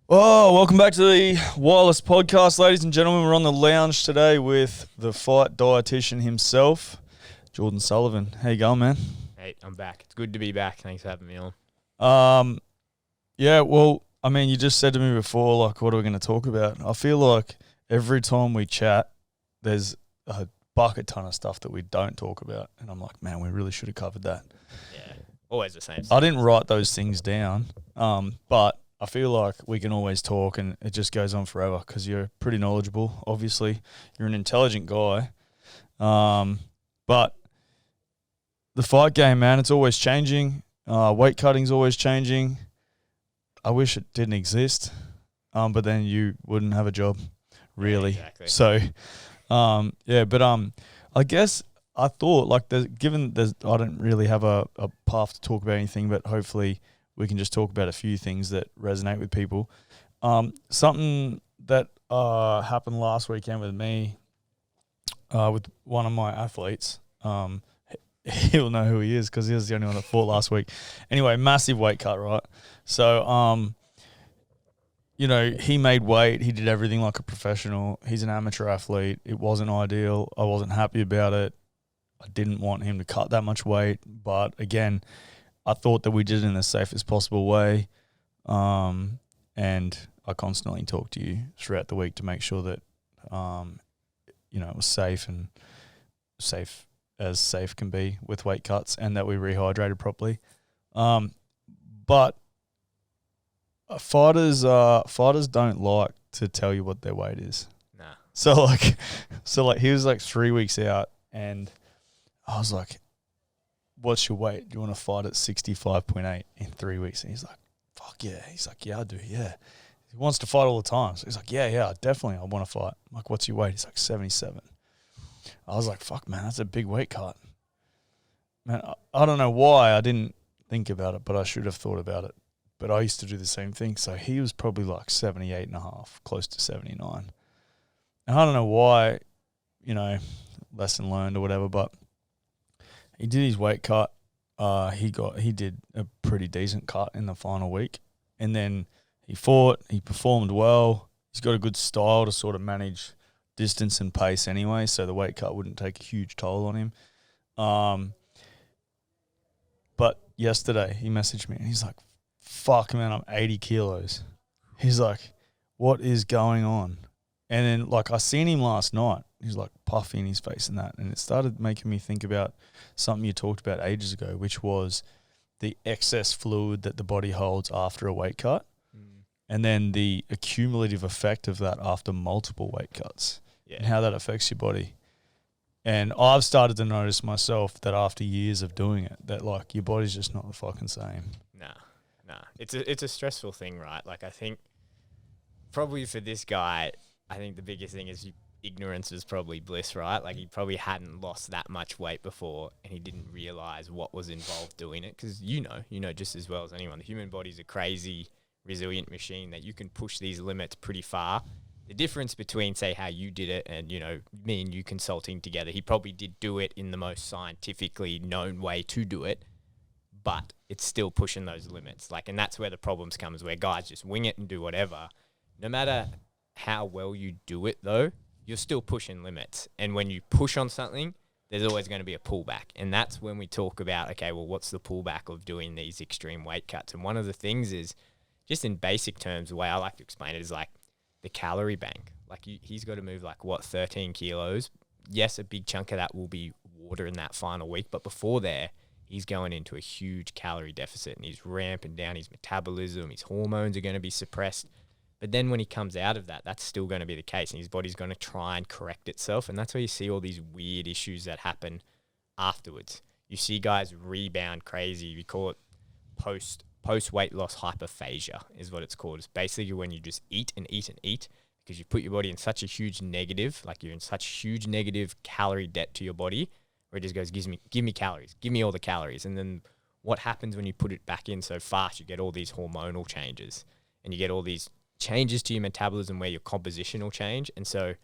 Oh, welcome back to the Wireless Podcast, ladies and gentlemen. We're on the lounge today with the fight dietitian himself, Jordi Sullivan. How you going, man? Hey, I'm back. It's good to be back. Thanks for having me on. Yeah, well, I mean, you just said to me before, like, what are we going to talk about? I feel like every time we chat, there's a bucket ton of stuff that we don't talk about. And I'm like, man, we really should have covered that. Yeah, always the same. I didn't write those things down, but I feel like we can always talk and it just goes on forever because you're pretty knowledgeable. Obviously, you're an intelligent guy. But the fight game, man, it's always changing. Weight cutting's always changing. I wish it didn't exist, but then you wouldn't have a job, really. Yeah, exactly. So, I guess I thought, like, I don't really have a path to talk about anything, but hopefully we can just talk about a few things that resonate with people. Something that happened last weekend with me, with one of my athletes. He'll know who he is because he was the only one that fought last week. Anyway, massive weight cut, right? So, he made weight. He did everything like a professional. He's an amateur athlete. It wasn't ideal. I wasn't happy about it. I didn't want him to cut that much weight. But again, I thought that we did it in the safest possible way. And I constantly talk to you throughout the week to make sure that, it was safe and safe as safe can be with weight cuts and that we rehydrated properly. But fighters don't like to tell you what their weight is. Nah. So he was like 3 weeks out and I was like, what's your weight? Do you want to fight at 65.8 in 3 weeks? And he's like, fuck yeah. He's like, yeah, I do. Yeah. He wants to fight all the time. So he's like, yeah, definitely. I want to fight. I'm like, what's your weight? He's like 77. I was like, fuck, man, that's a big weight cut. Man, I don't know why I didn't think about it, but I should have thought about it. But I used to do the same thing. So he was probably like 78 and a half, close to 79. And I don't know why, lesson learned or whatever, but he did his weight cut. He did a pretty decent cut in the final week. And then he fought, he performed well. He's got a good style to sort of manage distance and pace anyway, so the weight cut wouldn't take a huge toll on him. But yesterday he messaged me and he's like, fuck, man, I'm 80 kilos. He's like, what is going on? And then, like, I seen him last night. He's like puffy in his face and that. And it started making me think about something you talked about ages ago, which was the excess fluid that the body holds after a weight cut. And then the accumulative effect of that after multiple weight cuts. Yeah. And how that affects your body. And I've started to notice myself that after years of doing it, that, like, your body's just not the fucking same. Nah. It's a stressful thing, right? Like, I think probably for this guy, I think the biggest thing is ignorance is probably bliss, right? Like, he probably hadn't lost that much weight before and he didn't realize what was involved doing it. Because you know just as well as anyone, the human body's a crazy, resilient machine that you can push these limits pretty far. The difference between, say, how you did it and, me and you consulting together, he probably did do it in the most scientifically known way to do it, but it's still pushing those limits. Like, and that's where the problems comes, where guys just wing it and do whatever. No matter how well you do it, though, you're still pushing limits. And when you push on something, there's always going to be a pullback. And that's when we talk about, okay, well, what's the pullback of doing these extreme weight cuts? And one of the things is, just in basic terms, the way I like to explain it is like the calorie bank. Like, he's got to move 13 kilos. Yes, a big chunk of that will be water in that final week, but before there, he's going into a huge calorie deficit and he's ramping down his metabolism. His hormones are going to be suppressed. But then when he comes out of that, that's still going to be the case, and his body's going to try and correct itself. And that's where you see all these weird issues that happen afterwards. You see guys rebound crazy. We call it post-weight loss hyperphagia is what it's called. It's basically when you just eat and eat and eat because you put your body in such a huge negative, like you're in such huge negative calorie debt to your body, where it just goes, give me calories, give me all the calories. And then what happens when you put it back in so fast, you get all these hormonal changes and you get all these changes to your metabolism where your composition will change. And so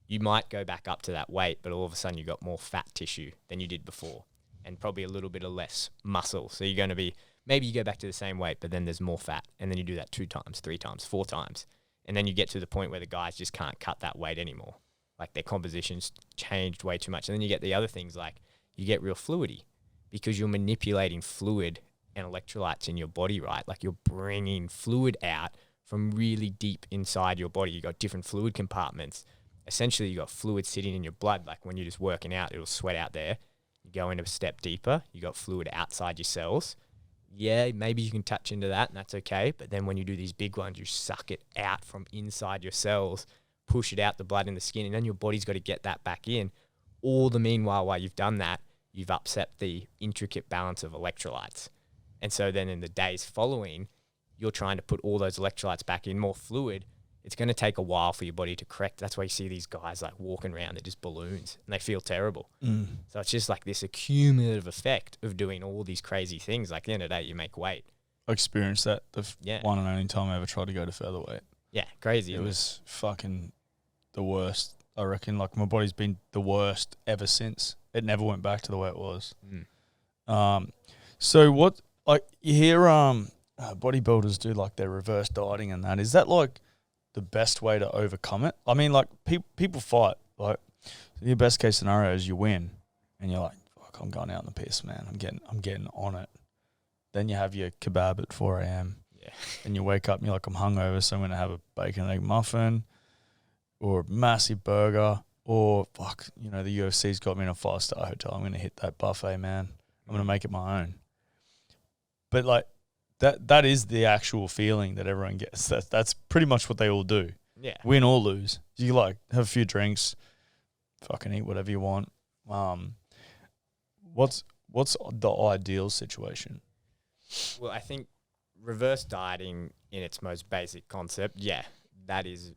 you might go back up to that weight, but all of a sudden you got more fat tissue than you did before and probably a little bit of less muscle. So you're going to be maybe you go back to the same weight, but then there's more fat. And then you do that 2 times, 3 times, 4 times. And then you get to the point where the guys just can't cut that weight anymore. Like their composition's changed way too much. And then you get the other things like you get real fluidy because you're manipulating fluid and electrolytes in your body, right? Like you're bringing fluid out from really deep inside your body. You got different fluid compartments. Essentially, you got fluid sitting in your blood. Like when you're just working out, it'll sweat out there. You go in a step deeper, you got fluid outside your cells. Yeah, maybe you can touch into that and that's okay. But then when you do these big ones, you suck it out from inside your cells, push it out the blood and the skin, and then your body's got to get that back in. All the meanwhile, while you've done that, you've upset the intricate balance of electrolytes. And so then in the days following, you're trying to put all those electrolytes back in, more fluid. It's going to take a while for your body to correct. That's why you see these guys like walking around, they're just balloons and they feel terrible. So it's just like this accumulative effect of doing all these crazy things. Like at the end of the day, you make weight. I experienced that one and only time I ever tried to go to featherweight. Yeah, crazy. It was fucking the worst. I reckon like my body's been the worst ever since. It never went back to the way it was. So what, like you hear bodybuilders do like their reverse dieting and that. Is that like the best way to overcome it? I mean, like people fight. Like your best case scenario is you win, and you're like, "Fuck, I'm going out in the piss, man. I'm getting on it." Then you have your kebab at 4 a.m. Yeah, and you wake up and you're like, "I'm hungover, so I'm gonna have a bacon and egg muffin, or a massive burger, or fuck, you know, the UFC's got me in a 5-star hotel. I'm gonna hit that buffet, man. I'm gonna make it my own." But like. That is the actual feeling that everyone gets. That's pretty much what they all do. Yeah. Win or lose. You like have a few drinks, fucking eat whatever you want. What's the ideal situation? Well, I think reverse dieting in its most basic concept, yeah, that is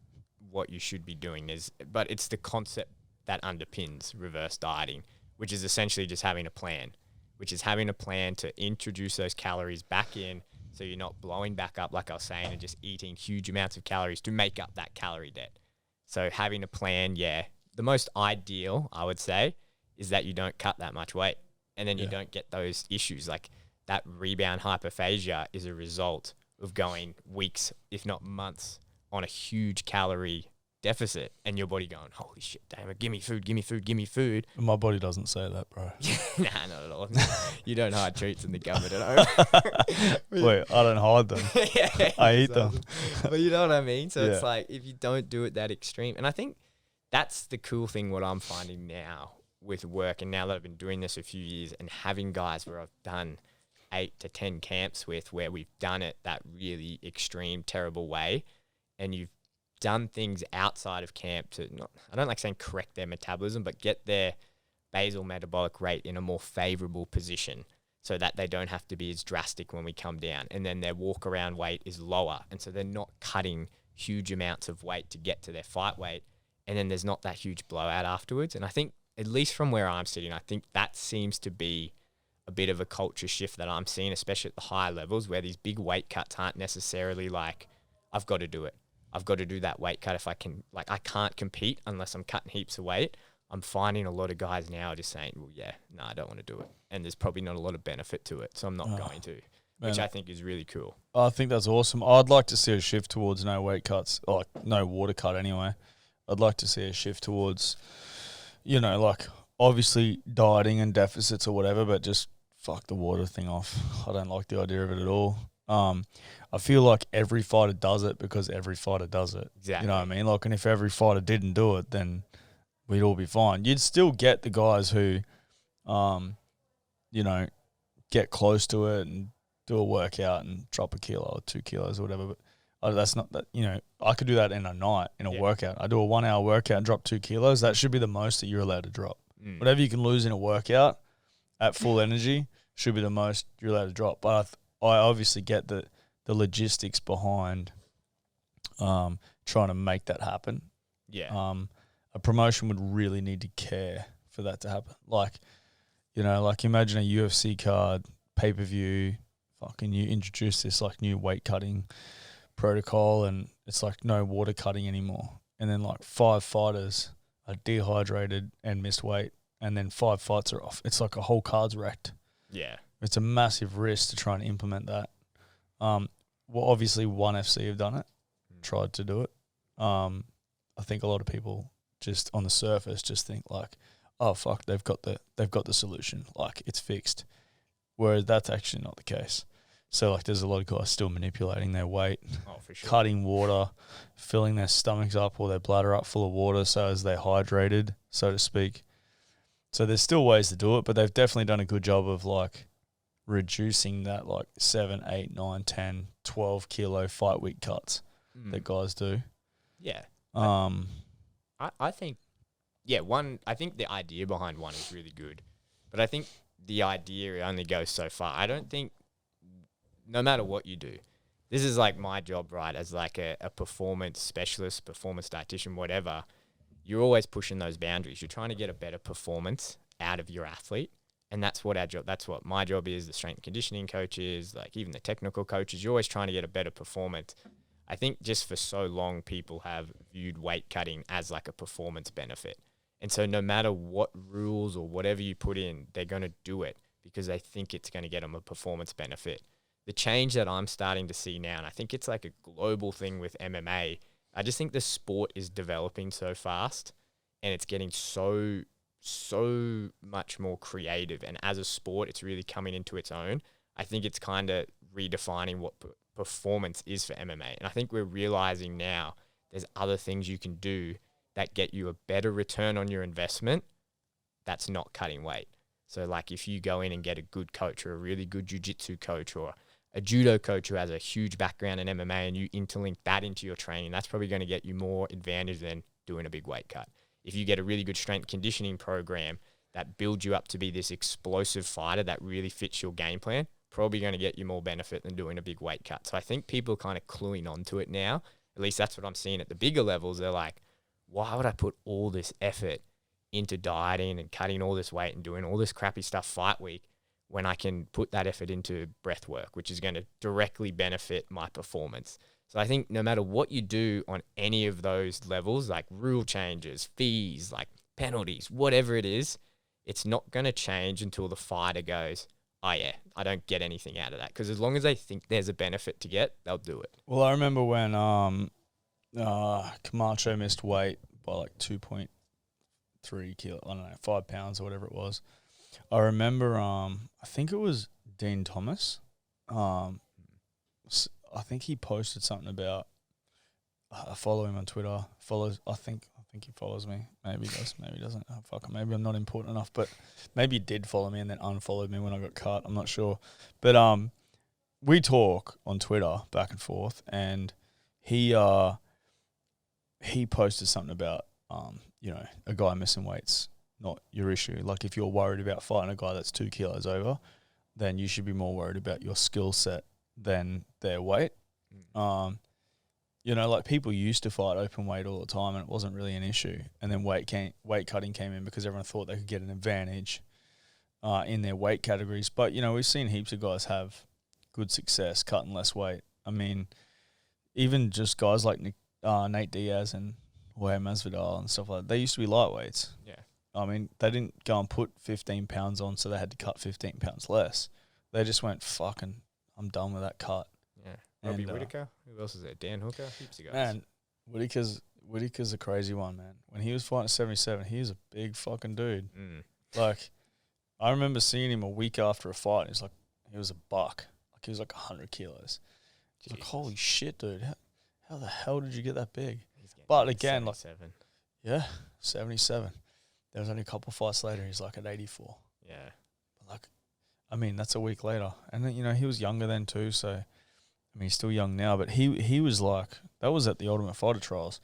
what you should be doing. But it's the concept that underpins reverse dieting, which is essentially just having a plan, to introduce those calories back in so you're not blowing back up, like I was saying, and just eating huge amounts of calories to make up that calorie debt. So having a plan, yeah. The most ideal, I would say, is that you don't cut that much weight and then you don't get those issues. Like that rebound hyperphagia is a result of going weeks, if not months, on a huge calorie deficit and your body going, holy shit, damn it, give me food. My body doesn't say that, bro. Nah, not at all. You don't hide treats in the cupboard at home. Wait, I don't hide them. I eat them. But you know what I mean? So it's like, if you don't do it that extreme, and I think that's the cool thing, what I'm finding now with work, and now that I've been doing this a few years and having guys where I've done 8 to 10 camps with, where we've done it that really extreme, terrible way, and you've done things outside of camp to I don't like saying correct their metabolism, but get their basal metabolic rate in a more favorable position so that they don't have to be as drastic when we come down. And then their walk around weight is lower. And so they're not cutting huge amounts of weight to get to their fight weight. And then there's not that huge blowout afterwards. And I think, at least from where I'm sitting, I think that seems to be a bit of a culture shift that I'm seeing, especially at the higher levels, where these big weight cuts aren't necessarily like, I've got to do it. I've got to do that weight cut if I can. Like, I can't compete unless I'm cutting heaps of weight. I'm finding a lot of guys now are just saying, well, yeah, no, I don't want to do it. And there's probably not a lot of benefit to it, so I'm not going to, which I think is really cool. I think that's awesome. I'd like to see a shift towards no weight cuts, like no water cut anyway. I'd like to see a shift towards, you know, like obviously dieting and deficits or whatever, but just fuck the water thing off. I don't like the idea of it at all. I feel like every fighter does it because every fighter does it. Exactly. You know what I mean? Like, and if every fighter didn't do it, then we'd all be fine. You'd still get the guys who, you know, get close to it and do a workout and drop a kilo or 2 kilos or whatever. But that's not that, you know, I could do that in a night, in a workout. I do a 1 hour workout and drop 2 kilos. That should be the most that you're allowed to drop. Whatever you can lose in a workout at full energy should be the most you're allowed to drop. But I obviously get the logistics behind trying to make that happen. Yeah. A promotion would really need to care for that to happen. Like, you know, like imagine a UFC card, pay-per-view, fucking you introduce this like new weight cutting protocol and it's like no water cutting anymore. And then like 5 fighters are dehydrated and missed weight and then 5 fights are off. It's like a whole card's wrecked. Yeah. It's a massive risk to try and implement that. Well, obviously, ONE FC have done it, tried to do it. I think a lot of people just on the surface just think like, oh fuck, they've got the solution, like it's fixed. Whereas that's actually not the case. So like, there's a lot of guys still manipulating their weight, For sure. cutting water, filling their stomachs up or their bladder up full of water so as they're hydrated, so to speak. So there's still ways to do it, but they've definitely done a good job of like reducing that like 7, 8, 9, 10, 12 kilo fight week cuts that guys do. Yeah. I think, I think the idea behind ONE is really good, but I think the idea only goes so far. I don't think, no matter what you do, this is like my job, right, as like a performance specialist, performance dietitian, whatever, you're always pushing those boundaries. You're trying to get a better performance out of your athlete, and that's what my job is, the strength and conditioning coaches, like even the technical coaches. You're always trying to get a better performance. I think just for so long, people have viewed weight cutting as like a performance benefit. And so no matter what rules or whatever you put in, they're going to do it because they think it's going to get them a performance benefit. The change that I'm starting to see now, and I think it's like a global thing with MMA, I just think the sport is developing so fast and it's getting so much more creative. And as a sport, it's really coming into its own. I think it's kind of redefining what performance is for MMA. And I think we're realizing now there's other things you can do that get you a better return on your investment that's not cutting weight. So like if you go in and get a good coach or a really good jiu-jitsu coach or a judo coach who has a huge background in MMA and you interlink that into your training, that's probably going to get you more advantage than doing a big weight cut. If you get a really good strength conditioning program that builds you up to be this explosive fighter that really fits your game plan, probably going to get you more benefit than doing a big weight cut. So I think people are kind of cluing onto it now. At least that's what I'm seeing at the bigger levels. They're like, why would I put all this effort into dieting and cutting all this weight and doing all this crappy stuff fight week when I can put that effort into breath work, which is going to directly benefit my performance. So I think no matter what you do on any of those levels, like rule changes, fees, like penalties, whatever it is, it's not going to change until the fighter goes, oh yeah, I don't get anything out of that. Because as long as they think there's a benefit to get, they'll do it. Well, I remember when Camacho missed weight by like 2.3 kilo, I don't know, 5 pounds or whatever it was. I remember, I think it was Dean Thomas. I think he posted something about. I follow him on Twitter. I think he follows me. Maybe he does. Maybe he doesn't. Oh, fuck. Maybe I'm not important enough. But maybe he did follow me and then unfollowed me when I got cut. I'm not sure. But we talk on Twitter back and forth, and he posted something about a guy missing weight's not your issue. Like if you're worried about fighting a guy that's 2 kilos over, then you should be more worried about your skill set than their weight. Like people used to fight open weight all the time and it wasn't really an issue. And then weight cutting came in because everyone thought they could get an advantage in their weight categories. But, we've seen heaps of guys have good success cutting less weight. I mean, even just guys like Nate Diaz and Jorge Masvidal and stuff like that, they used to be lightweights. Yeah. I mean, they didn't go and put 15 pounds on, so they had to cut 15 pounds less. They just went, fucking, I'm done with that cut. Yeah. Robbie Whittaker. Who else is there? Dan Hooker. Heaps of guys. Man, Whittaker's a crazy one, man. When he was fighting at 77, he was a big fucking dude. Like, I remember seeing him a week after a fight. He was a buck. Like, he was like 100 kilos. Like, holy shit, dude. How the hell did you get that big? But again, 77. 77. There was only a couple fights later. He's like at 84. Yeah. That's a week later. And then, he was younger then too. So, he's still young now. But he was like, that was at the Ultimate Fighter trials.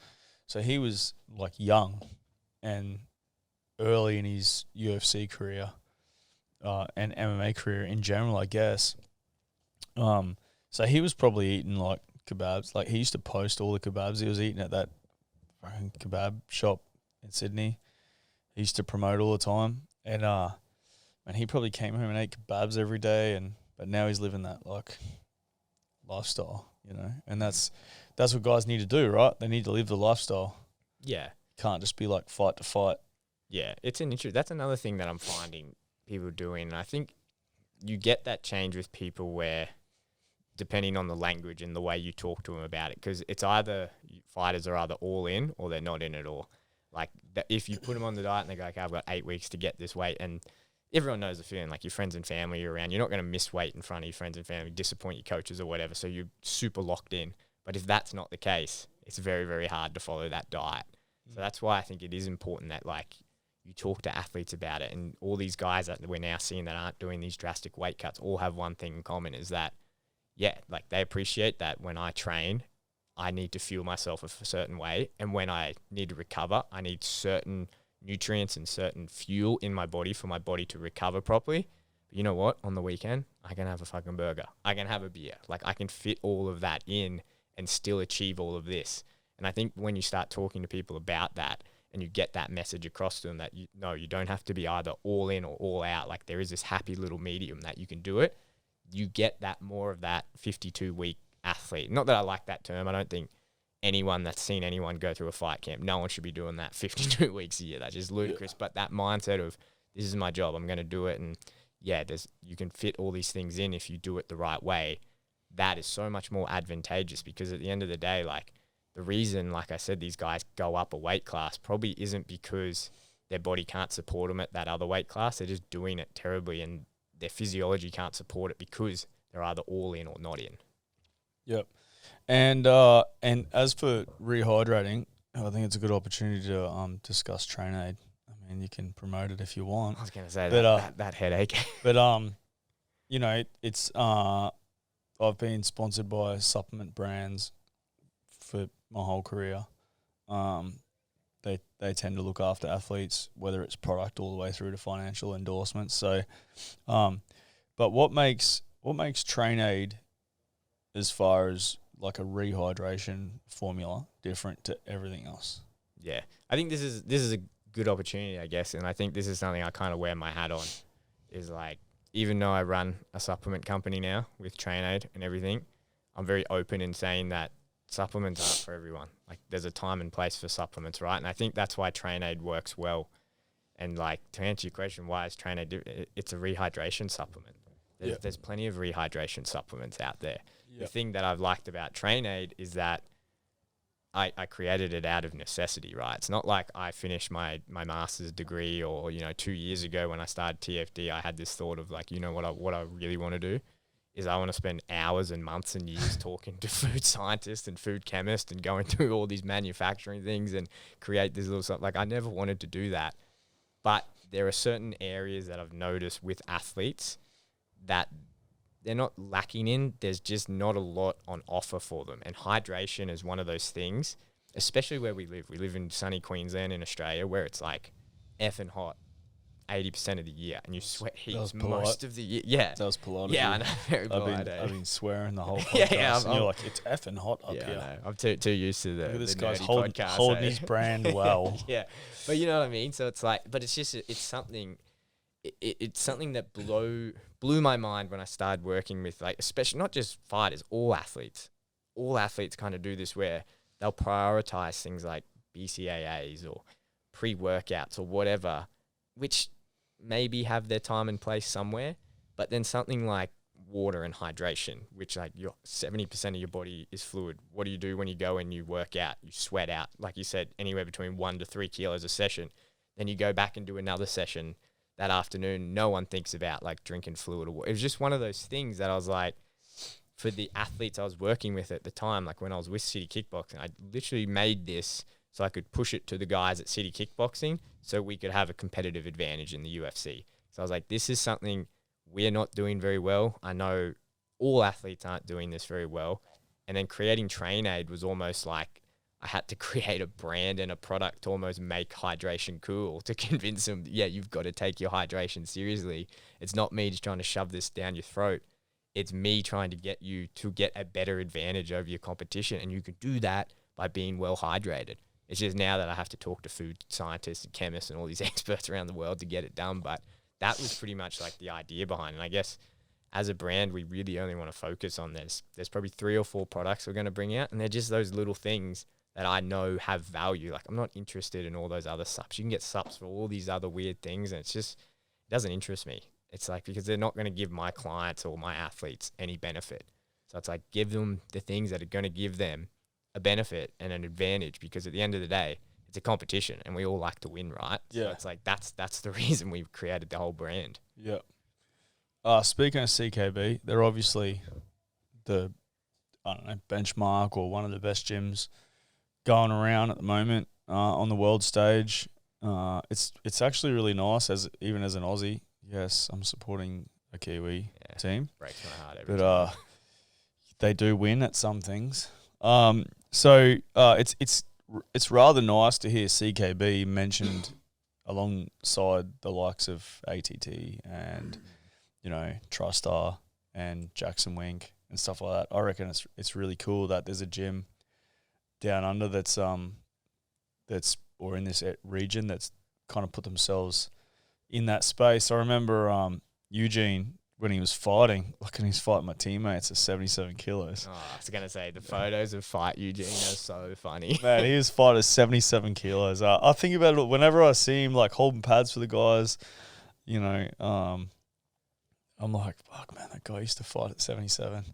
So he was like young and early in his UFC career and MMA career in general, I guess. So he was probably eating like kebabs. Like he used to post all the kebabs he was eating at that fucking kebab shop in Sydney. He used to promote all the time, and he probably came home and ate kebabs every day. But now he's living that like lifestyle, and that's what guys need to do, right? They need to live the lifestyle. Yeah, can't just be like fight to fight. Yeah, it's an issue. That's another thing that I'm finding people doing. And I think you get that change with people where, depending on the language and the way you talk to them about it, because it's either fighters are either all in or they're not in at all. Like if you put them on the diet and they go, okay, I've got 8 weeks to get this weight, and everyone knows the feeling, like your friends and family are around, you're not going to miss weight in front of your friends and family, disappoint your coaches or whatever, so you're super locked in. But if that's not the case, it's very, very hard to follow that diet. So that's why I think it is important that like you talk to athletes about it, and all these guys that we're now seeing that aren't doing these drastic weight cuts all have one thing in common, is that, yeah, like they appreciate that when I train, I need to fuel myself a certain way. And when I need to recover, I need certain nutrients and certain fuel in my body for my body to recover properly. But you know what? On the weekend, I can have a fucking burger. I can have a beer. Like I can fit all of that in and still achieve all of this. And I think when you start talking to people about that and you get that message across to them that you don't have to be either all in or all out. Like there is this happy little medium that you can do it. You get that more of that 52-week athlete. Not that I like that term. I don't think anyone that's seen anyone go through a fight camp, no one should be doing that 52 weeks a year. That's just ludicrous. Yeah. But that mindset of this is my job, I'm going to do it. And yeah, you can fit all these things in if you do it the right way. That is so much more advantageous, because at the end of the day, like the reason, like I said, these guys go up a weight class probably isn't because their body can't support them at that other weight class. They're just doing it terribly, and their physiology can't support it because they're either all in or not in. Yep. And as for rehydrating, I think it's a good opportunity to discuss Train Aid. I mean, you can promote it if you want. I was going to say that headache. But you know, it's I've been sponsored by supplement brands for my whole career. They tend to look after athletes, whether it's product all the way through to financial endorsements. So, but what makes Train Aid, as far as like a rehydration formula, different to everything else? Yeah, I think this is a good opportunity, I guess, and I think this is something I kind of wear my hat on. Is like, even though I run a supplement company now with Train Aid and everything, I'm very open in saying that supplements aren't for everyone. Like there's a time and place for supplements, right? And I think that's why Train Aid works well. And like, to answer your question, why is Train Aid it's a rehydration supplement. There's plenty of rehydration supplements out there. Yep. The thing that I've liked about Train Aid is that I created it out of necessity, right? It's not like I finished my master's degree or, 2 years ago when I started TFD, I had this thought of like, what I really want to do is I want to spend hours and months and years talking to food scientists and food chemists and going through all these manufacturing things and create this little stuff. Like I never wanted to do that. But there are certain areas that I've noticed with athletes that they're not lacking in. There's just not a lot on offer for them. And hydration is one of those things, especially where we live. We live in sunny Queensland in Australia, where it's like effing hot 80% of the year, and you sweat heaps most of the year. Yeah. That was polite. Yeah, I know. Very polite. I've been swearing the whole podcast. And you're like, it's effing hot up here. I know. I'm too used to the Look at this the guy's nerdy holding his brand well. Yeah. But you know what I mean? So it's like, but it's just, it's something, it's something that blew my mind when I started working with, like, especially not just fighters, all athletes. All athletes kind of do this, where they'll prioritize things like BCAAs or pre-workouts or whatever, which maybe have their time and place somewhere, but then something like water and hydration, which like 70% of your body is fluid. What do you do when you go and you work out? You sweat out, like you said, anywhere between 1 to 3 kilos a session. Then you go back and do another session that afternoon. No one thinks about like drinking fluid or water. It was just one of those things that I was like, for the athletes I was working with at the time, like when I was with City Kickboxing, I literally made this so I could push it to the guys at City Kickboxing so we could have a competitive advantage in the UFC. So I was like, this is something we're not doing very well. I know all athletes aren't doing this very well. And then creating Train Aid was almost like I had to create a brand and a product to almost make hydration cool, to convince them, yeah, you've got to take your hydration seriously. It's not me just trying to shove this down your throat. It's me trying to get you to get a better advantage over your competition. And you can do that by being well hydrated. It's just now that I have to talk to food scientists and chemists and all these experts around the world to get it done. But that was pretty much like the idea behind it. And I guess as a brand, we really only want to focus on this. There's probably 3 or 4 products we're going to bring out, and they're just those little things that I know have value. Like, I'm not interested in all those other subs. You can get subs for all these other weird things, and it doesn't interest me. It's like, because they're not going to give my clients or my athletes any benefit. So it's like, give them the things that are going to give them a benefit and an advantage, because at the end of the day, it's a competition and we all like to win, right? Yeah. So it's like, that's the reason we've created the whole brand. Yeah. Speaking of CKB, they're obviously the, I don't know, benchmark or one of the best gyms going around at the moment on the world stage. It's actually really nice, even as an Aussie. Yes, I'm supporting a Kiwi team. Breaks my heart every time. But they do win at some things. So it's rather nice to hear CKB mentioned alongside the likes of ATT and, you know, TriStar and Jackson Wink and stuff like that. I reckon it's really cool that there's a gym down under that's or in this region that's kind of put themselves in that space. I remember Eugene, when he was fighting, look, and he's fighting my teammates at 77 kilos. Oh, I was going to say, the photos of Fight Eugene are so funny. Man, he was fighting at 77 kilos. I think about it whenever I see him, like, holding pads for the guys, you know, I'm like, fuck, man, that guy used to fight at 77.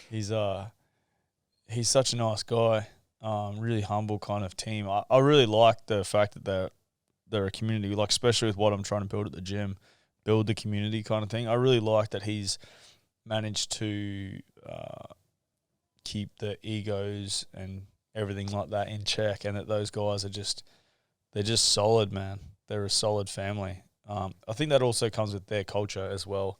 He's such a nice guy, really humble kind of team. I really like the fact that they're a community, like, especially with what I'm trying to build at the gym, build the community kind of thing. I really like that he's managed to keep the egos and everything like that in check, and that those guys they're just solid, man. They're a solid family. I think that also comes with their culture as well,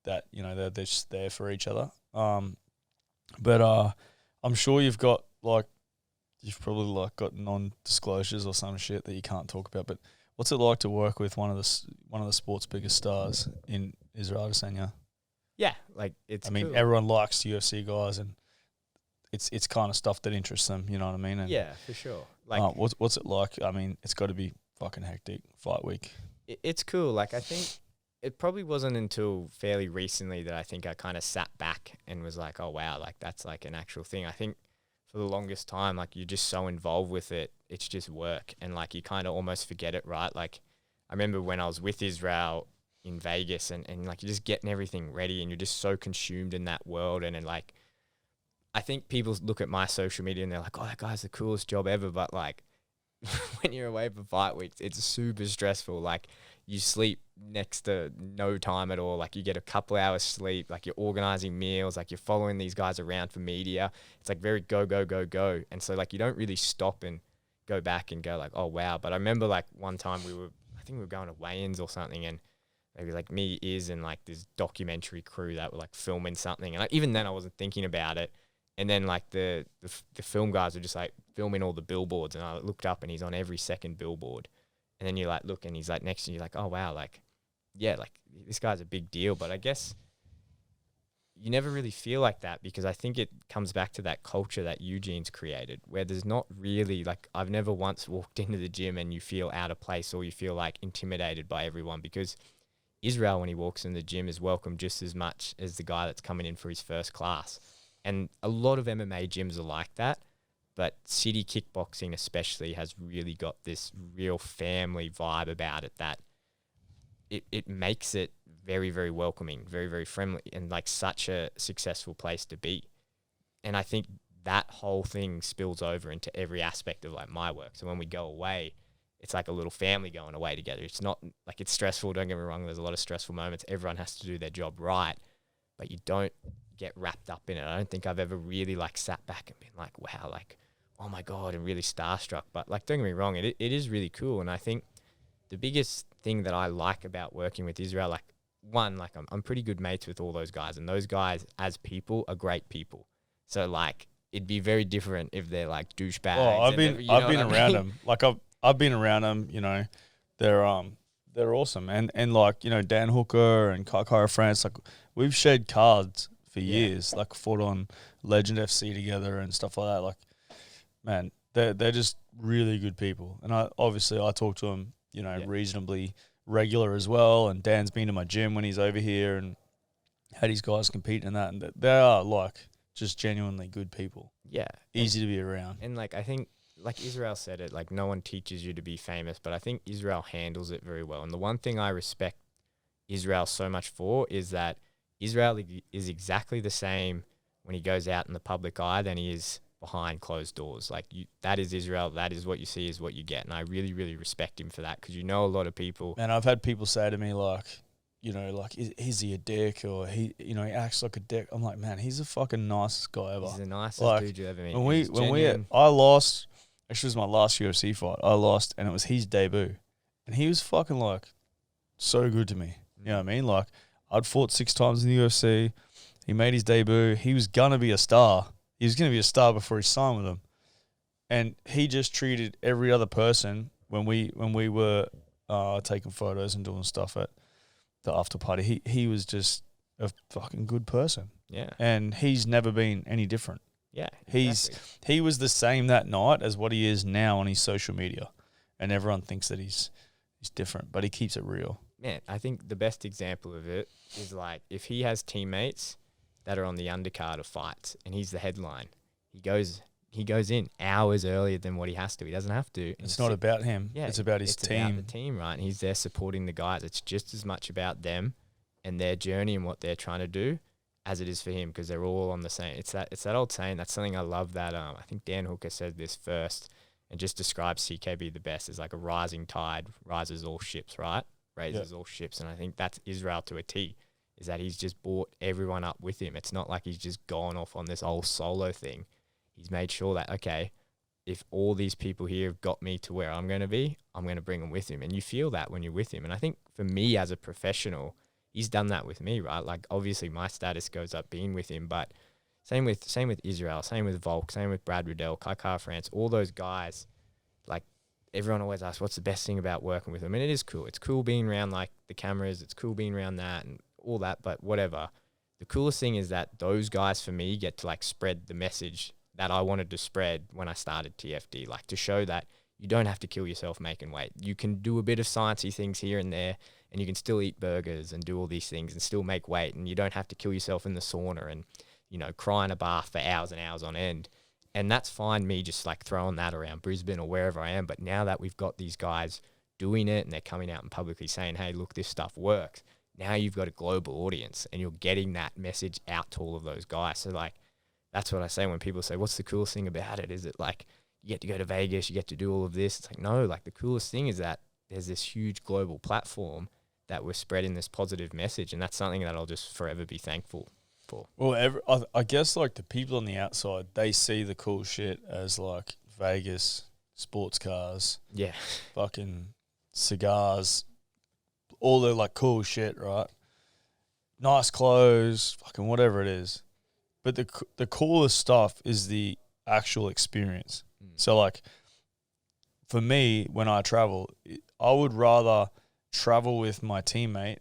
that, you know, they're just there for each other. But I'm sure you've probably got non-disclosures or some shit that you can't talk about, but what's it like to work with one of the sport's biggest stars in Israel Adesanya? Yeah, like, it's cool. Everyone likes UFC guys, and it's kind of stuff that interests them, you know what I mean? And, yeah, for sure. Like, what's it like? I mean, it's got to be fucking hectic, fight week. It's cool. Like, I think it probably wasn't until fairly recently that I think I kind of sat back and was like, oh, wow, like, that's like an actual thing. I think for the longest time, like, you're just so involved with it, it's just work, and, like, you kind of almost forget it, right? Like, I remember when I was with Israel in Vegas, and like, you're just getting everything ready, and you're just so consumed in that world, and like, I think people look at my social media and they're like, oh, that guy's the coolest job ever, but, like, when you're away for fight weeks, it's super stressful. Like, you sleep next to no time at all. Like, you get a couple hours sleep. Like, you're organizing meals. Like, you're following these guys around for media. It's like very go, go, go, go. And so, like, you don't really stop and go back and go like, oh, wow. But I remember, like, one time I think we were going to weigh-ins or something, and maybe like me, and like this documentary crew that were like filming something. And like, even then I wasn't thinking about it. And then, like, the film guys were just like filming all the billboards, and I looked up and he's on every second billboard. And then you like look and he's like next to you, like, oh wow, like, yeah, like, this guy's a big deal. But I guess you never really feel like that, because I think it comes back to that culture that Eugene's created, where there's not really, like, I've never once walked into the gym and you feel out of place or you feel like intimidated by everyone, because Israel, when he walks in the gym, is welcome just as much as the guy that's coming in for his first class. And a lot of MMA gyms are like that, but City Kickboxing especially has really got this real family vibe about it, that it makes it very, very welcoming, very, very friendly, and like such a successful place to be. And I think that whole thing spills over into every aspect of like my work. So when we go away, it's like a little family going away together. It's not like, it's stressful, don't get me wrong, there's a lot of stressful moments. Everyone has to do their job right, but you don't get wrapped up in it. I don't think I've ever really like sat back and been like, wow, like, oh my God, and really starstruck. But like, don't get me wrong, it is really cool. And I think the biggest thing that I like about working with Israel, like, one, like, I'm pretty good mates with all those guys, and those guys as people are great people. So like, it'd be very different if they're like douchebags. Oh, I've been around them. Like, I've been around them, you know, they're awesome. And like, you know, Dan Hooker and Kai France, like, we've shared cards for years, like fought on Legend FC together and stuff like that. Like, man, they're just really good people. And I talk to them, you know, reasonably regular as well. And Dan's been to my gym when he's over here and had his guys compete in that. And they are like just genuinely good people. Yeah. Easy to be around. And like, I think, like Israel said it, like, no one teaches you to be famous, but I think Israel handles it very well. And the one thing I respect Israel so much for is that Israel is exactly the same when he goes out in the public eye than he is behind closed doors. Like that is Israel. That is what you see is what you get. And I really, really respect him for that because a lot of people. And I've had people say to me like, is he a dick or he acts like a dick. I'm like, man, he's the fucking nicest guy ever. He's the nicest dude you ever meet. I lost, actually it was my last UFC fight. I lost and it was his debut. And he was fucking like so good to me. You know what I mean? Like I'd fought 6 times in the UFC. He made his debut. He was going to be a star. He was going to be a star before he signed with them. And he just treated every other person when we were taking photos and doing stuff at the after party. He was just a fucking good person. Yeah. And he's never been any different. Yeah. Exactly. He was the same that night as what he is now on his social media. And everyone thinks that he's different, but he keeps it real. Man, I think the best example of it is like if he has teammates that are on the undercard of fights and he's the headline, he goes in hours earlier than what he has to. He doesn't have to. It's not about him. Yeah, it's about his team. It's about the team, right? And he's there supporting the guys. It's just as much about them and their journey and what they're trying to do as it is for him because they're all on the same. It's that old saying. That's something I love that I think Dan Hooker said this first and just describes CKB the best as like a rising tide rises all ships, right? Raises all ships. And I think that's Israel to a T, is that he's just brought everyone up with him. It's not like he's just gone off on this old solo thing. He's made sure that, okay, if all these people here have got me to where I'm going to be, I'm going to bring them with him. And you feel that when you're with him. And I think for me as a professional, he's done that with me, right? Like obviously my status goes up being with him, but same with Israel, same with Volk, same with Brad Riddell, Kaikar France, all those guys. Like everyone always asks, what's the best thing about working with them? And it is cool. It's cool being around like the cameras. It's cool being around that and all that, but whatever. The coolest thing is that those guys for me get to like spread the message that I wanted to spread when I started TFD, like to show that you don't have to kill yourself making weight. You can do a bit of sciencey things here and there, and you can still eat burgers and do all these things and still make weight, and you don't have to kill yourself in the sauna and, cry in a bath for hours and hours on end. And that's fine, me just like throwing that around Brisbane or wherever I am. But now that we've got these guys doing it and they're coming out and publicly saying, hey, look, this stuff works, now you've got a global audience and you're getting that message out to all of those guys. So like, that's what I say when people say, what's the coolest thing about it? Is it like you get to go to Vegas, you get to do all of this? It's like, no, like the coolest thing is that there's this huge global platform that we're spreading this positive message. And that's something that I'll just forever be thankful for. Well, I guess like the people on the outside, they see the cool shit as like Vegas, sports cars, fucking cigars, all the like cool shit, right? Nice clothes, fucking whatever it is. But the coolest stuff is the actual experience. So like for me, when I travel, I would rather travel with my teammate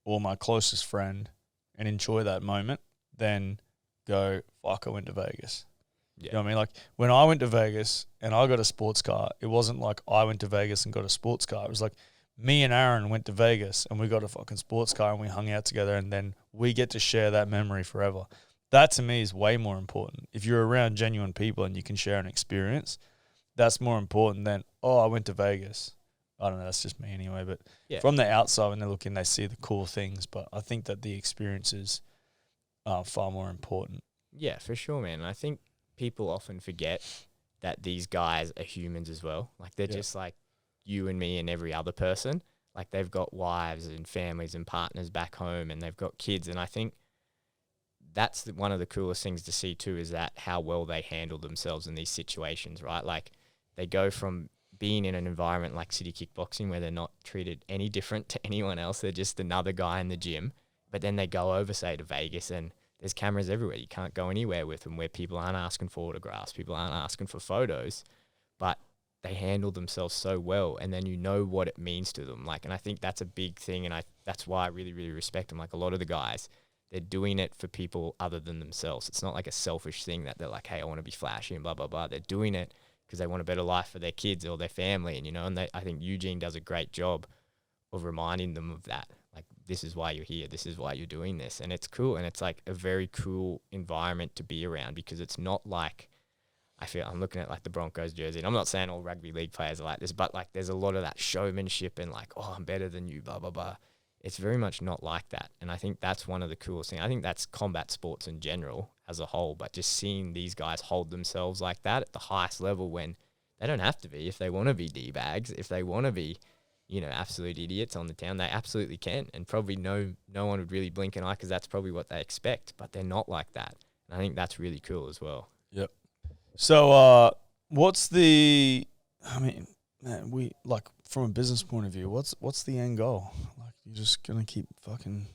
or my closest friend and enjoy that moment than go, fuck, I went to Vegas. Yeah. You know what I mean? Like when I went to Vegas and I got a sports car, it wasn't like I went to Vegas and got a sports car. It was like me and Aaron went to Vegas and we got a fucking sports car and we hung out together and then we get to share that memory forever. That to me is way more important. If you're around genuine people and you can share an experience, that's more important than, I went to Vegas. I don't know, that's just me anyway. But from the outside, when they're looking, they see the cool things. But I think that the experiences are far more important. Yeah, for sure, man. And I think people often forget that these guys are humans as well. Like they're just like you and me and every other person. Like they've got wives and families and partners back home and they've got kids. And I think that's one of the coolest things to see too, is that how well they handle themselves in these situations, right? Like they go from being in an environment like city kickboxing where they're not treated any different to anyone else. They're just another guy in the gym. But then they go over, say, to Vegas and there's cameras everywhere. You can't go anywhere with them where people aren't asking for autographs. People aren't asking for photos. But they handle themselves so well, and then you know what it means to them. Like, and I think that's a big thing, and that's why I really, really respect them. Like a lot of the guys, they're doing it for people other than themselves. It's not like a selfish thing that they're like, hey, I want to be flashy and blah, blah, blah. They're doing it because they want a better life for their kids or their family. And, and I think Eugene does a great job of reminding them of that. Like, this is why you're here. This is why you're doing this. And it's cool. And it's like a very cool environment to be around, because it's not like, I feel I'm looking at like the Broncos jersey, and I'm not saying all rugby league players are like this, but like there's a lot of that showmanship and like, oh, I'm better than you, blah, blah, blah. It's very much not like that. And I think that's one of the coolest things. I think that's combat sports in general as a whole, but just seeing these guys hold themselves like that at the highest level when they don't have to be. If they want to be D-bags, if they want to be, absolute idiots on the town, they absolutely can. And probably no one would really blink an eye because that's probably what they expect, but they're not like that. And I think that's really cool as well. Yep. So what's the, man, from a business point of view, what's the end goal? Like, you're just going to keep fucking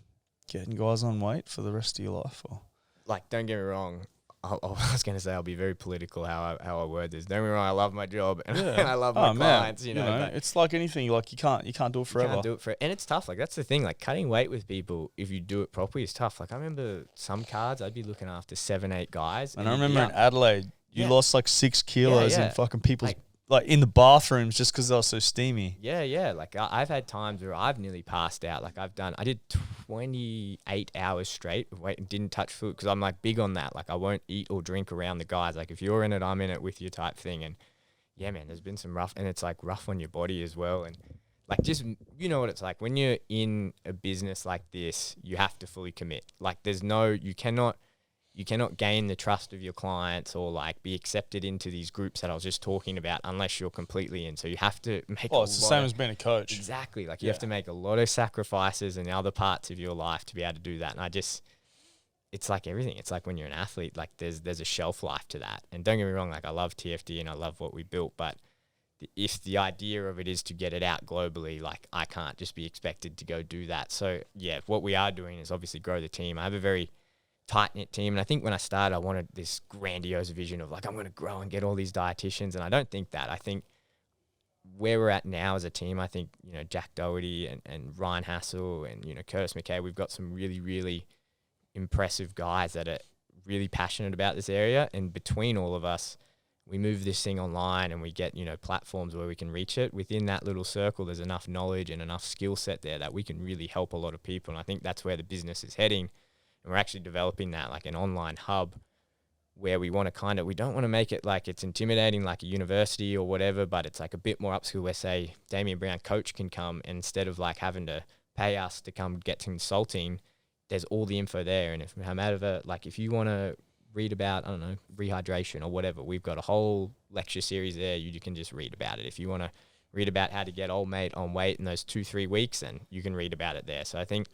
getting guys on weight for the rest of your life? Or? Like, don't get me wrong. I was going to say I'll be very political how I word this. Don't get me wrong. I love my job and, and I love my clients. Man, it's like anything. Like you can't do it forever. You can't do it forever, and it's tough. Like that's the thing. Like cutting weight with people, if you do it properly, is tough. Like I remember some cards, I'd be looking after 7-8 guys. And I remember in Adelaide, you lost like 6 kilos in fucking people's like in the bathrooms just because they were so steamy. Yeah. Like I've had times where I've nearly passed out. Like I did 28 hours straight of weight and didn't touch food because I'm like big on that. Like I won't eat or drink around the guys. Like if you're in it, I'm in it with you type thing. And yeah, man, there's been some rough, and it's like rough on your body as well. And like just, what it's like when you're in a business like this, you have to fully commit. Like you cannot gain the trust of your clients or like be accepted into these groups that I was just talking about unless you're completely in. So you have to make it's the same as being a coach. Exactly. Like you have to make a lot of sacrifices in other parts of your life to be able to do that. And it's like everything. It's like when you're an athlete, like there's a shelf life to that. And don't get me wrong, like I love TFD and I love what we built, but if the idea of it is to get it out globally, like I can't just be expected to go do that. So yeah, what we are doing is obviously grow the team. I have a very tight-knit team. And I think when I started, I wanted this grandiose vision of like, I'm going to grow and get all these dietitians. And I don't think that. I think where we're at now as a team, I think, Jack Doherty and Ryan Hassel and, Curtis McKay, we've got some really, really impressive guys that are really passionate about this area. And between all of us, we move this thing online and we get, platforms where we can reach it. Within that little circle, there's enough knowledge and enough skill set there that we can really help a lot of people. And I think that's where the business is heading. And we're actually developing that like an online hub where we want to we don't want to make it like it's intimidating like a university or whatever, but it's like a bit more upskill where say Damien Brown coach can come and instead of like having to pay us to come get consulting, there's all the info there. And if you want to read about, I don't know, rehydration or whatever, we've got a whole lecture series there. You can just read about it. If you want to read about how to get old mate on weight in those 2-3 weeks, then you can read about it there. So I think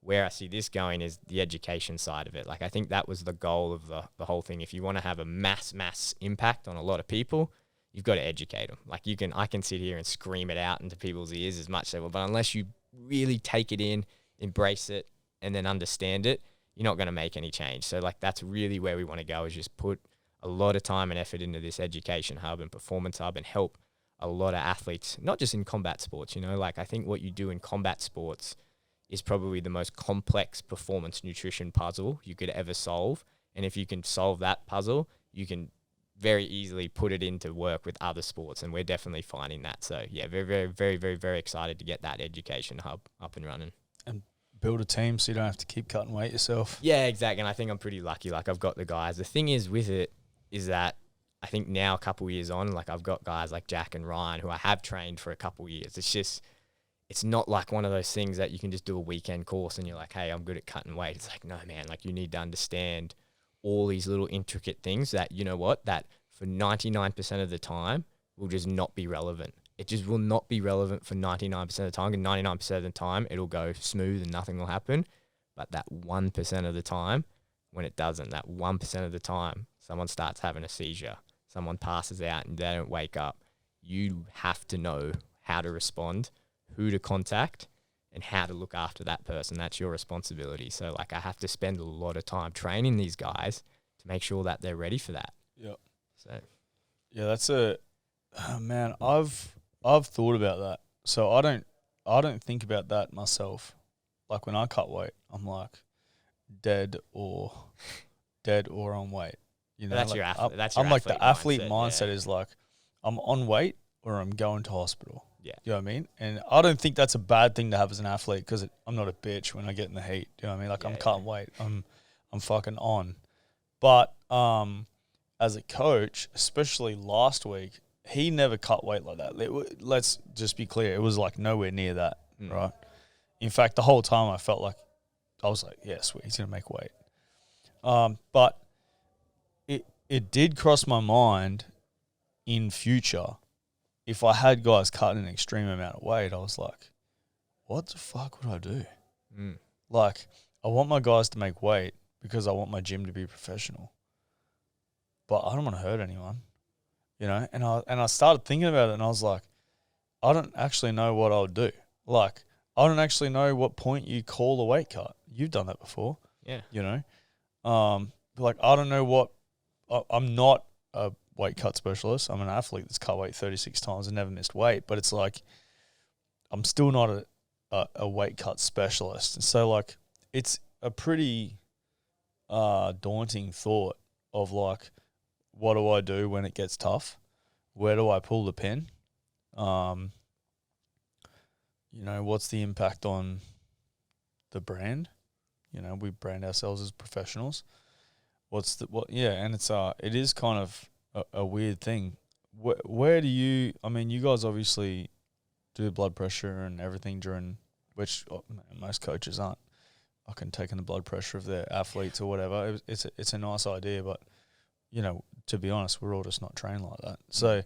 where I see this going is the education side of it. Like I think that was the goal of the whole thing. If you want to have a mass impact on a lot of people, you've got to educate them. Like I can sit here and scream it out into people's ears as much as they will, but unless you really take it in, embrace it, and then understand it, you're not going to make any change. So like that's really where we want to go, is just put a lot of time and effort into this education hub and performance hub and help a lot of athletes, not just in combat sports, like I think what you do in combat sports is probably the most complex performance nutrition puzzle you could ever solve. And if you can solve that puzzle, you can very easily put it into work with other sports. And we're definitely finding that. So yeah, very, very, very, very, very excited to get that education hub up and running. And build a team so you don't have to keep cutting weight yourself. Yeah, exactly. And I think I'm pretty lucky. Like I've got the guys. The thing is with it is that I think now a couple years on, like I've got guys like Jack and Ryan who I have trained for a couple years. It's not like one of those things that you can just do a weekend course and you're like, hey, I'm good at cutting weight. It's like, no, man, like you need to understand all these little intricate things that, that for 99% of the time will just not be relevant. It just will not be relevant for 99% of the time. And 99% of the time, it'll go smooth and nothing will happen. But that 1% of the time, when it doesn't, that 1% of the time, someone starts having a seizure, someone passes out and they don't wake up, you have to know how to respond, who to contact, and how to look after that person. That's your responsibility. So like I have to spend a lot of time training these guys to make sure that they're ready for that. Yep. So yeah, that's man, I've thought about that. So I don't think about that myself. Like when I cut weight, I'm like dead or on weight. That's like your athlete. I'm like the athlete mindset is like I'm on weight or I'm going to hospital. Yeah. You know what I mean? And I don't think that's a bad thing to have as an athlete because I'm not a bitch when I get in the heat. You know what I mean? Like I'm cutting weight. I'm fucking on. But as a coach, especially last week, he never cut weight like that. Let's just be clear. It was like nowhere near that, right? In fact, the whole time I felt like I was like, yeah, sweet, he's gonna make weight. But it did cross my mind in future, if I had guys cutting an extreme amount of weight, I was like, what the fuck would I do? Like, I want my guys to make weight because I want my gym to be professional, but I don't want to hurt anyone, you know? And I started thinking about it, and I was like, I don't actually know what I would do. Like, I don't actually know what point you call a weight cut. You've done that before. Yeah. You know? Like, I don't know what – I'm not a weight cut specialist. I'm an athlete that's cut weight 36 times and never missed weight, but it's like I'm still not a weight cut specialist. And so, like, it's a pretty daunting thought of, like, what do I do when it gets tough? Where do I pull the pin? You know, what's the impact on the brand? You know, we brand ourselves as professionals. And it is kind of a weird thing. Where do you, I mean, you guys obviously do blood pressure and everything during, which most coaches aren't fucking taking the blood pressure of their athletes or whatever. It's a nice idea, but, you know, to be honest, we're all just not trained like that. So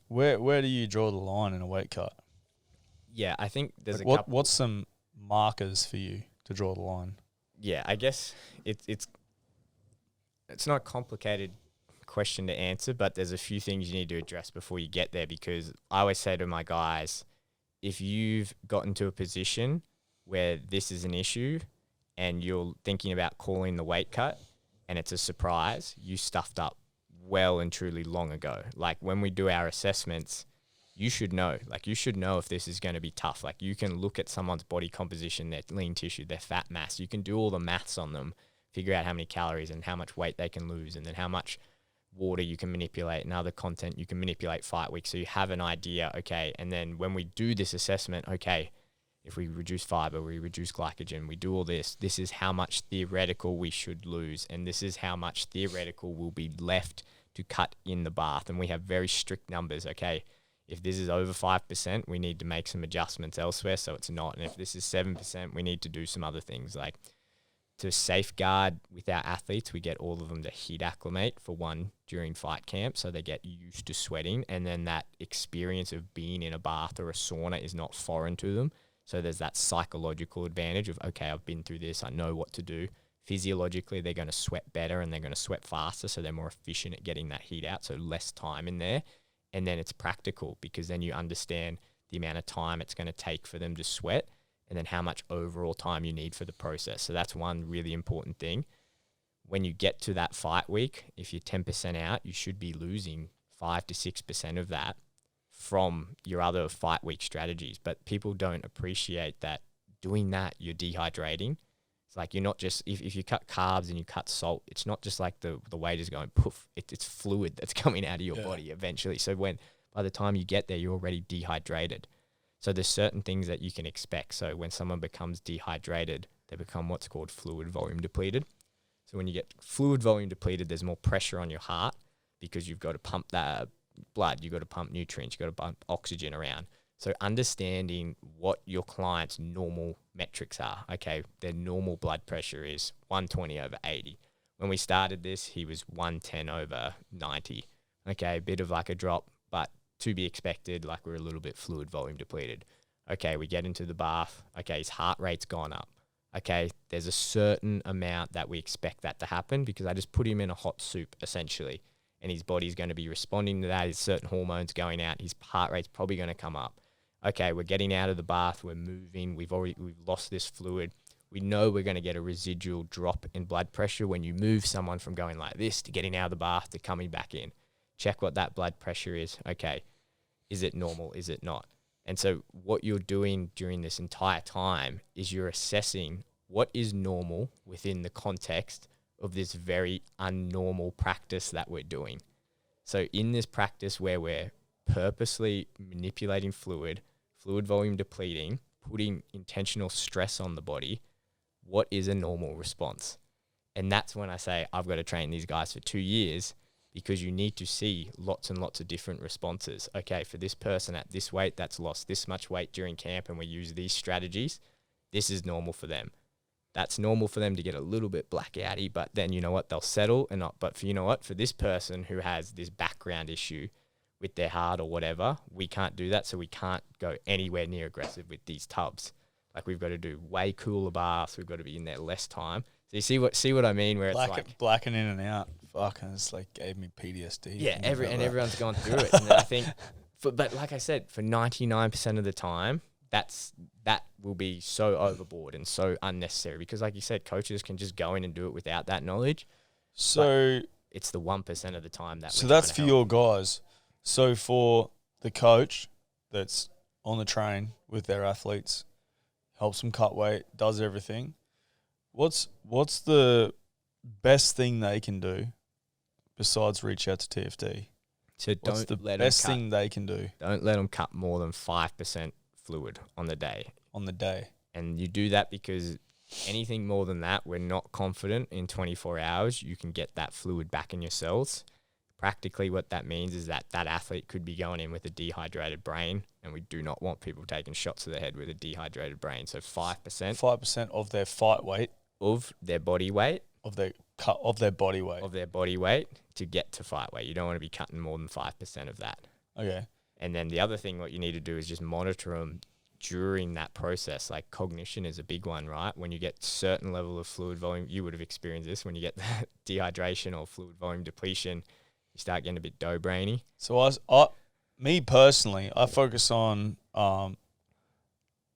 where do you draw the line in a weight cut? Yeah, I think there's like, a couple. What's some markers for you to draw the line? Yeah, I guess it's not a complicated question to answer, but there's a few things you need to address before you get there, because I always say to my guys, if you've gotten to a position where this is an issue and you're thinking about calling the weight cut and it's a surprise, you stuffed up well and truly long ago. Like, when we do our assessments, you should know. Like, you should know if this is going to be tough. Like, you can look at someone's body composition, their lean tissue, their fat mass. You can do all the maths on them, figure out how many calories and how much weight they can lose, and then how much water you can manipulate and other content you can manipulate fight week. So you have an idea, okay, and then when we do this assessment, okay, if we reduce fiber, we reduce glycogen, we do all this, this is how much theoretical we should lose, and this is how much theoretical will be left to cut in the bath. And we have very strict numbers, okay. If this is over 5%, we need to make some adjustments elsewhere so it's not. And if this is 7%, we need to do some other things. Like, to safeguard with our athletes, we get all of them to heat acclimate for one during fight camp, so they get used to sweating, and then that experience of being in a bath or a sauna is not foreign to them. So there's that psychological advantage of, okay, I've been through this, I know what to do. Physiologically, they're going to sweat better and they're going to sweat faster, so they're more efficient at getting that heat out, so less time in there. And then it's practical, because then you understand the amount of time it's going to take for them to sweat, and then how much overall time you need for the process. So that's one really important thing. When you get to that fight week, if you're 10% out, you should be losing 5 to 6% of that from your other fight week strategies. But people don't appreciate that doing that, you're dehydrating. It's like, you're not just, if you cut carbs and you cut salt, it's not just like the weight is going poof. It's fluid that's coming out of your body eventually. So by the time you get there, you're already dehydrated. So there's certain things that you can expect. So when someone becomes dehydrated, they become what's called fluid volume depleted. So when you get fluid volume depleted, there's more pressure on your heart, because you've got to pump that blood, you've got to pump nutrients, you've got to pump oxygen around. So understanding what your client's normal metrics are. Okay, their normal blood pressure is 120 over 80. When we started this, he was 110 over 90. Okay, a bit of like a drop, but to be expected, like, we're a little bit fluid volume depleted. Okay, we get into the bath. Okay, his heart rate's gone up. Okay, there's a certain amount that we expect that to happen, because I just put him in a hot soup, essentially, and his body's going to be responding to that. There's certain hormones going out. His heart rate's probably going to come up. Okay, we're getting out of the bath, we're moving, we've lost this fluid. We know we're going to get a residual drop in blood pressure when you move someone from going like this to getting out of the bath to coming back in. Check what that blood pressure is. Okay, is it normal? Is it not? And so what you're doing during this entire time is you're assessing what is normal within the context of this very unnormal practice that we're doing. So in this practice where we're purposely manipulating fluid volume depleting, putting intentional stress on the body, what is a normal response? And that's when I say I've got to train these guys for 2 years, because you need to see lots and lots of different responses. Okay, for this person at this weight that's lost this much weight during camp, and we use these strategies, This is normal for them. That's normal for them to get a little bit blackouty, but then you know what? They'll settle and not. But for you know what? For this person who has this background issue with their heart or whatever, we can't do that. So we can't go anywhere near aggressive with these tubs. Like we've got to do way cooler baths. We've got to be in there less time. So you see what I mean? Where it's like blacking in and out. Fucking, it's like gave me PTSD. Yeah, everyone's gone through it. And I think, but like I said, for 99% of the time, that will be so overboard and so unnecessary because, like you said, coaches can just go in and do it without that knowledge. So it's the 1% of the time that. So that's for your guys. So for the coach that's on the train with their athletes, helps them cut weight, does everything. What's the best thing they can do besides reach out to TFD? So what's the best thing they can do? Don't let them cut more than 5% fluid on the day. And you do that because anything more than that, we're not confident in 24 hours you can get that fluid back in your cells. Practically what that means is that athlete could be going in with a dehydrated brain, and we do not want people taking shots to the head with a dehydrated brain. So 5%. 5% of their fight weight. Of their body weight. Of their body weight. Of their body weight to get to fight weight. You don't want to be cutting more than 5% of that. Okay. And then the other thing what you need to do is just monitor them during that process. Like cognition is a big one, right? When you get certain level of fluid volume, you would have experienced this, when you get that dehydration or fluid volume depletion, you start getting a bit dough brainy. So me personally, I focus on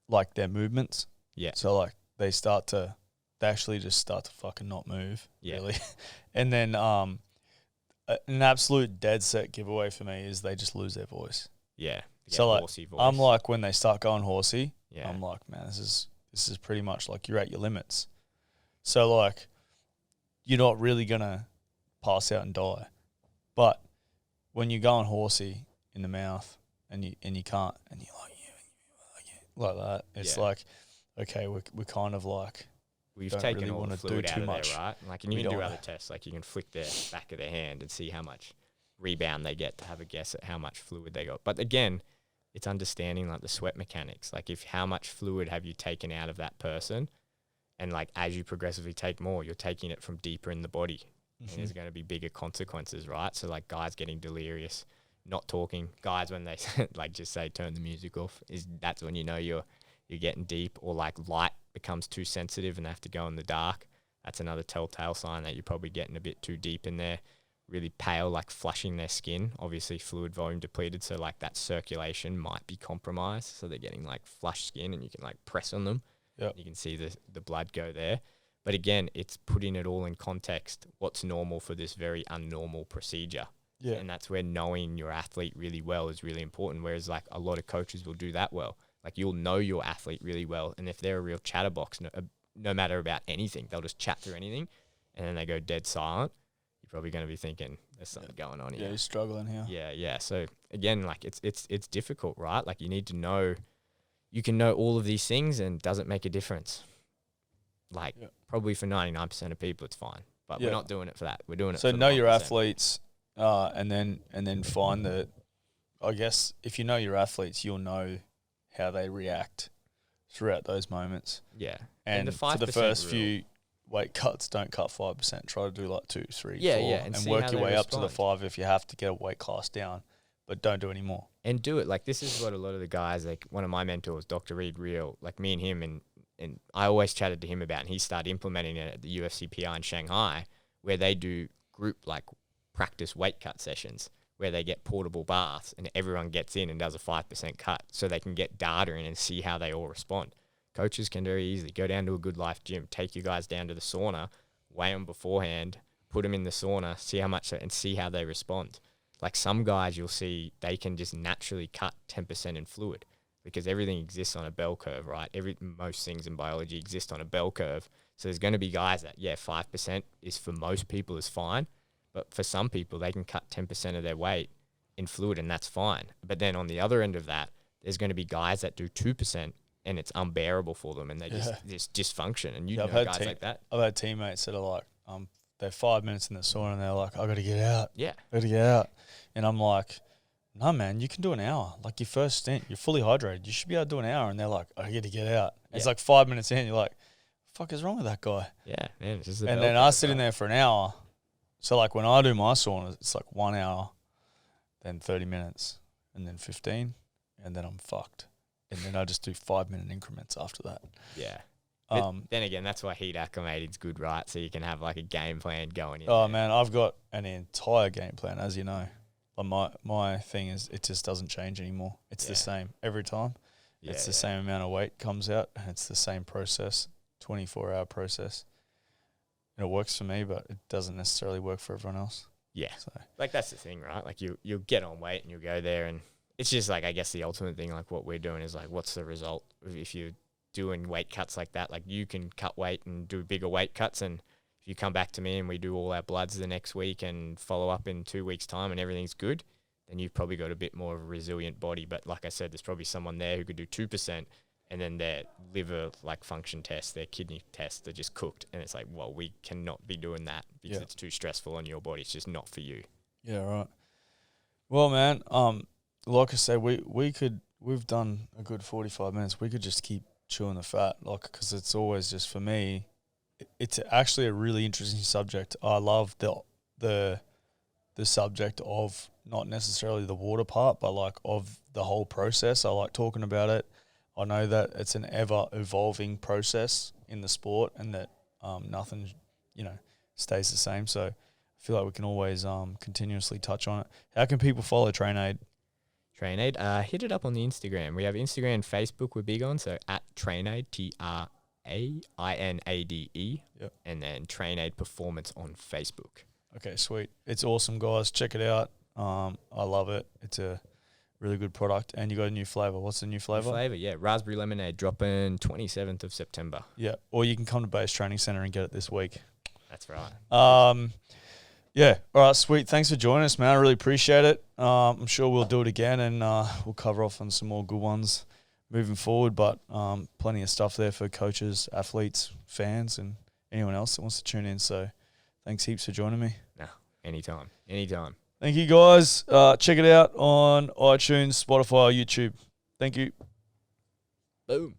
like their movements. Yeah. So like they actually just start to fucking not move. Yeah. Really. And then an absolute dead set giveaway for me is they just lose their voice. Yeah. So like voice. I'm like, when they start going horsey, yeah. I'm like, man, this is pretty much like you're at your limits. So like you're not really gonna pass out and die. But when you're going horsey in the mouth and you can't, and you're like that, it's like, okay, we're kind of like, we've don't taken really all want the to do fluid too out much. of there, right? Like, and you can do other tests, like you can flick their back of their hand and see how much rebound they get to have a guess at how much fluid they got. But again, it's understanding like the sweat mechanics. Like how much fluid have you taken out of that person? And like as you progressively take more, you're taking it from deeper in the body. Mm-hmm. And there's going to be bigger consequences, right? So like guys getting delirious, not talking. Guys, when they like just say turn the music off, that's when you know you're getting deep. Or like light becomes too sensitive and they have to go in the dark. That's another telltale sign that you're probably getting a bit too deep in there. Really pale, like flushing their skin, obviously fluid volume depleted, so like that circulation might be compromised, so they're getting like flushed skin and you can like press on them. Yep. You can see the blood go there. But again, it's putting it all in context, what's normal for this very unnormal procedure. Yeah. And that's where knowing your athlete really well is really important, whereas like a lot of coaches will do that well. Like you'll know your athlete really well, and if they're a real chatterbox, no matter about anything, they'll just chat through anything, and then they go dead silent. You're probably going to be thinking there's something going on here. Yeah, he's struggling here. Yeah. So again, like it's difficult, right? Like you need to know, you can know all of these things and doesn't make a difference. Like probably for 99% of people, it's fine, but we're not doing it for that. We're doing it. So for know the your 1%. athletes, and then find that. I guess if you know your athletes, you'll know how they react throughout those moments. Yeah, and the for the 5% first rule. few weight cuts, don't cut 5%. Try to do like 2, 3, 4, and and see work how your they way up to the respond. 5 if you have to get a weight class down, but don't do any more. And do it. Like this is what a lot of the guys, like one of my mentors, Dr. Reed Real, like me and him, and I always chatted to him about, and he started implementing it at the UFC PR in Shanghai, where they do group like practice weight cut sessions where they get portable baths and everyone gets in and does a 5% cut so they can get data in and see how they all respond. Coaches can very easily go down to a Good Life gym, take you guys down to the sauna, weigh them beforehand, put them in the sauna, see how much and see how they respond. Like some guys you'll see, they can just naturally cut 10% in fluid because everything exists on a bell curve, right? Most things in biology exist on a bell curve. So there's going to be guys that, 5% is for most people is fine. But for some people, they can cut 10% of their weight in fluid and that's fine. But then on the other end of that, there's going to be guys that do 2% and it's unbearable for them and they just dysfunction. And you know guys like that. I've had teammates that are like, they're 5 minutes in the sauna and they're like, I got to get out. Yeah. I got to get out. And I'm like, no, man, you can do an hour. Like your first stint, you're fully hydrated. You should be able to do an hour. And they're like, I get to get out. Yeah. It's like 5 minutes in. You're like, fuck is wrong with that guy? Yeah, man. It's just and then I sit in there for an hour. So like when I do my sauna, it's like 1 hour, then 30 minutes, and then 15, and then I'm fucked. And then I just do 5 minute increments after that. Yeah. Then again, that's why heat acclimated's good, right? So you can have like a game plan going in. Oh there. man, I've got an entire game plan, as you know. Like my thing is, it just doesn't change anymore. It's the same every time. Yeah, it's the same amount of weight comes out, and it's the same process, 24-hour process. And it works for me, but it doesn't necessarily work for everyone else. Yeah, so. Like that's the thing, right? Like you'll get on weight and you'll go there, and it's just like I guess the ultimate thing, like what we're doing is like, what's the result if you're doing weight cuts like that? Like you can cut weight and do bigger weight cuts, and if you come back to me and we do all our bloods the next week and follow up in 2 weeks' time and everything's good, then you've probably got a bit more of a resilient body. But like I said, there's probably someone there who could do 2%, and then their liver like function tests, their kidney tests are just cooked, and it's like, well, we cannot be doing that because it's too stressful on your body. It's just not for you. Yeah, right. Well, man, like I said, we've done a good 45 minutes. We could just keep chewing the fat, like, because it's always just, for me, it's actually a really interesting subject. I love the subject of not necessarily the water part, but like of the whole process. I like talking about it. I know that it's an ever evolving process in the sport, and that nothing, stays the same. So I feel like we can always continuously touch on it. How can people follow TrainAid? TrainAid, hit it up on the Instagram. We have Instagram and Facebook we're big on, so at TrainAid, TrainAde, and then TrainAid Performance on Facebook. Okay, sweet. It's awesome, guys. Check it out. I love it. It's a really good product, and you got a new flavour. What's the new flavour? Raspberry lemonade, dropping 27th of September. Yeah, or you can come to Base Training Centre and get it this week. That's right. Yeah, all right, sweet. Thanks for joining us, man. I really appreciate it. I'm sure we'll do it again, and we'll cover off on some more good ones moving forward, but plenty of stuff there for coaches, athletes, fans, and anyone else that wants to tune in. So thanks heaps for joining me. No, anytime. Thank you, guys. Check it out on iTunes, Spotify, YouTube. Thank you. Boom.